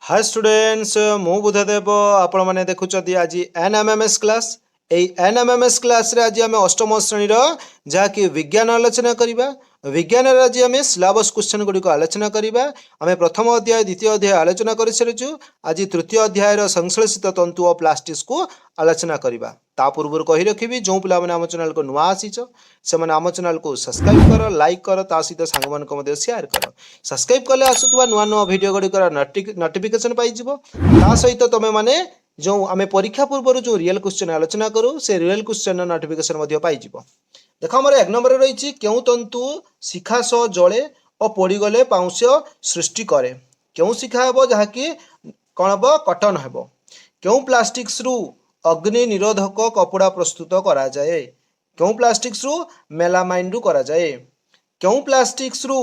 Hi students मु बुधदेव आपण मैंने देखुं आज एनएमएमएस क्लास एनएमएमएस क्लास रे आज आम अष्टम श्रेणी जहाँकि विज्ञान आलोचना करवा विज्ञान आज आम सिलेबस क्वेश्चन गुड़िक आलोचना करवा आम प्रथम अध्याय द्वितीय अध्याय आलोचना कर सारी आज तृतीय अध्यायर संश्लेषित तंतु और प्लास्टिक्स को आलोचना करवा ता पूर्व कही रखी जो पिला आम चैनल को नुआ आसीच से आम चैनल को सब्सक्राइब कर लाइक कर ता सहित सांग मान शेयर कर सब्सक्राइब कले आसुवा नुआ नुआ भिडियो गुड़िकर नोटिफिकेशन पाइज ता सहित तुम मैंने जो आम परीक्षा पूर्व जो रियल क्वेश्चन आलोचना करूँ से रियल क्वेश्चन नोटिफिकेशन पाइज देख आम एक नंबर रही क्यों तंतु शिखा सह जले और पोड़गले पाउंश सृष्टि करे क्यों शिखा हे जहाँकि कौन हम कटन हे क्यों प्लास्टिक्स रु अग्नि निरोधक कपड़ा प्रस्तुत करा जाए क्यों प्लास्टिक्स रु मेलामाइन रु करा जाए क्यों प्लास्टिक्स रु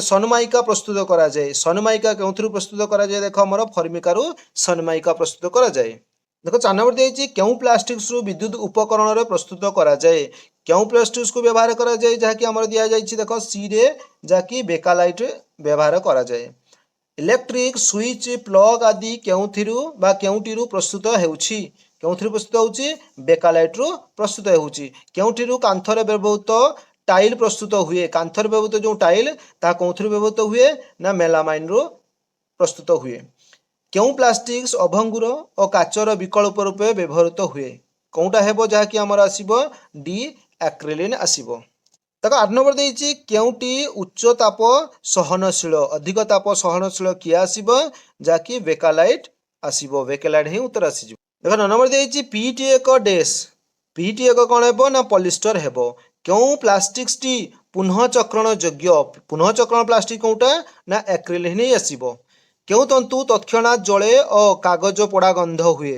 सनमाइका प्रस्तुत करा जाए सनमाइका क्यों प्रस्तुत करा जाए देख आम फर्मिका रु सनमाइका प्रस्तुत करा जाए देख 4 नंबर दिए क्यों प्लास्टिक्स रु विद्युत उपकरण प्रस्तुत करा जाए क्यों प्लास्टिक्स को व्यवहार करा जाए जहाँकि आम दि जाए देख सी रे जहाँकि बेकालाइट व्यवहार करा जाए इलेक्ट्रिक स्विच प्लग आदि क्यों प्रस्तुत होउछि क्यों प्रस्तुत होउछि बेकालाइट रु प्रस्तुत होउछि क्यों कांथरे व्यवहृत टाइल प्रस्तुत हुए कांथर व्यवहृत जो टाइल ता कौन व्यवहृत हुए ना मेलामाइन रु प्रस्तुत हुए क्यों प्लास्टिक्स अभंगुर और काचर विकल्प रूपे व्यवहृत हुए कौटा हे जहाँकि आमर आसब डी एक्रिलिन आसब तक 8 नंबर देती क्योंटी उच्च ताप सहनशील अधिक ताप सहनशील किए आसब जहाँकि बेकालाइट आसब बेकालाइट ही उत्तर आसीज देख 9 नंबर देती पीटी एक डैश पीटी एक कौन हे ना पॉलिस्टर हे क्यों प्लास्टिक्स टी पुनः चक्रण योग्य पुनः चक्रण प्लास्टिक कौटा ना एक्रिलिन ही आसब क्यों तंतु तत्क्षणात जले और कागज पोड़ा गंध हुए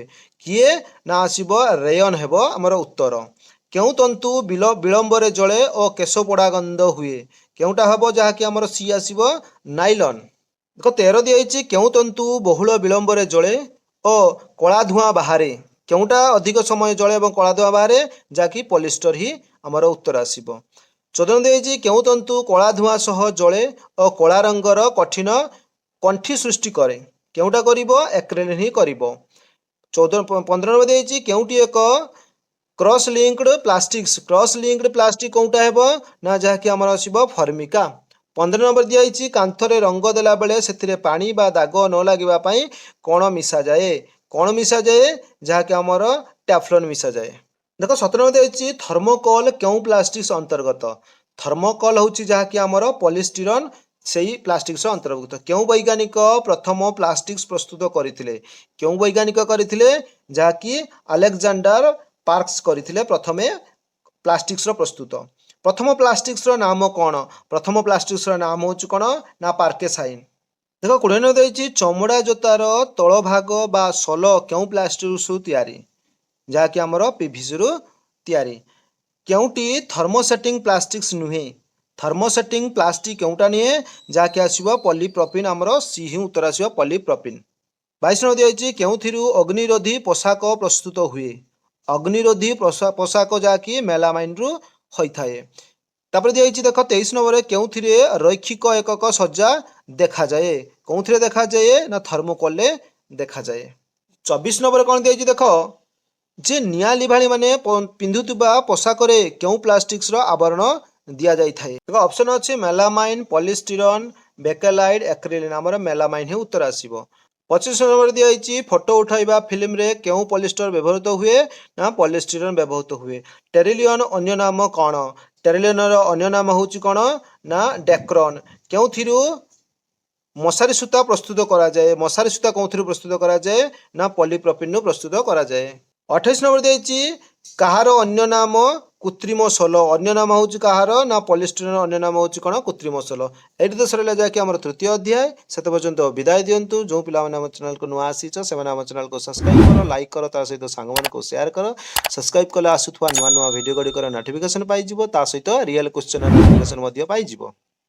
किए ना आसब रेयन हेब आमर उत्तर क्यों तंतु विलंब जले और केश पोड़ा गंध हुए क्योंटा हम जहाँकि आमर सी आसब नाइलन देख 13 दिखाई क्यों तंतु बहुल विलंब जले और कला धुआं बाहर क्योंटा अधिक समय जले और कला धुआं बाहर जहाँकि पॉलिस्टर ही आमर उत्तर आसब 14 दिखाई क्यों तंतु कला धुआं सह जले और कला रंगर कठिन कंठी सृष्टि करे क्योंटा करिबो एक्रिलिन ही करिबो 15 नंबर देछि क्योंटी एक क्रॉस लिंक्ड प्लास्टिक कौटा हेबो ना जहाँकि आमर आसब फर्मिका 15 नंबर दिखाई कांथरे रंग देला बेले सेथिरे पानी बा दाग न लागिबा पई कोण मिसा जाए जहाँकि आमर टैफ्लॉन मिसा जाए देख 17 नंबर दिखाई थर्मोकोल क्यों प्लास्टिक्स अंतर्गत थर्मोकोल होछि जहाँकि आमर पॉलिस्टिरन से प्लास्टिक्स अंतर्भुक्त क्यों वैज्ञानिक प्रथम प्लास्टिक्स प्रस्तुत करथिले क्यों वैज्ञानिक करथिले जहाँकि अलेक्जेंडर पार्क्स करथिले प्रथमे प्लास्टिक्स प्रथम प्लास्टिक्स नाम कौन प्रथम प्लास्टिक्स नाम होची कौन ना पार्केसाइन देख 20 नंबर देछि चमड़ा जोतार तल भाग बा सल क्यों प्लास्टिक्स तैयारी जहाँकि आमर पीवीसी रु तैयारी क्योंटी थर्मोसेटिंग प्लास्टिक्स नुहे थर्मोसेटिंग प्लास्टिक क्योंटा निए जहाँकि आसब पॉलीप्रोपिन आमर सी ही उत्तर आसब पॉलीप्रोपिन 22 नंबर दिखाई क्यों अग्निरोधी पोशाक प्रस्तुत हुए अग्निरोधी पोशाक जहाँकि मेलामाइन रु होता है तापर दिखाई देख 23 नंबर क्यों रैखिक एकक सज्जा देखा जाए कौन देखा जाए ना थर्मोकोल देखा जाए 24 नंबर कौन दिखाई देख जे निया लिभाणी माने पिंधुवा पोशाक क्यों प्लास्टिक्स आवरण दिया जाई थाए ऑप्शन अच्छे मेलामाइन पॉलिस्टिरन बेकेलाइट एक्रिलिन आमर मेलामाइन ही उत्तर आसीबो 25 नंबर दिखाई फोटो उठाइबा फिल्म रे क्यों पॉलिस्टर व्यवहृत हुए ना पॉलिस्टिरन व्यवहृत हुए टेरिलियन अन्य नाम कौन टेरिलियन अन्य नाम होची कौन ना डेक्रन क्यों मशारी सूता प्रस्तुत करा जाए मशारी सूता कौन प्रस्तुत करा जाए ना पॉलीप्रोपिन प्रस्तुत करा जाए 28 नंबर दिखाई कहार अन्य नाम कृत्रिम सोल अन्य नाम हूँ कहार ना पॉलिस्टिरन अन्य नाम हूँ कौन कृत्रिम सोल ये तो सरला जहाँकि आम तृतीय अध्याय से पर्यंत विदाय दिंतु जो पिला आम चैनल को नुआ आसीच से आम चैनल को सब्सक्राइब कर लाइक कर ता सहित सांग को शेयर कर सब्सक्राइब कले आसुवा नुआ नुआ भिडियो गुड़िकर नोटिफिकेशन पाइज ता सहित रियल क्वेश्चन नोटिफिकेशन पाइज।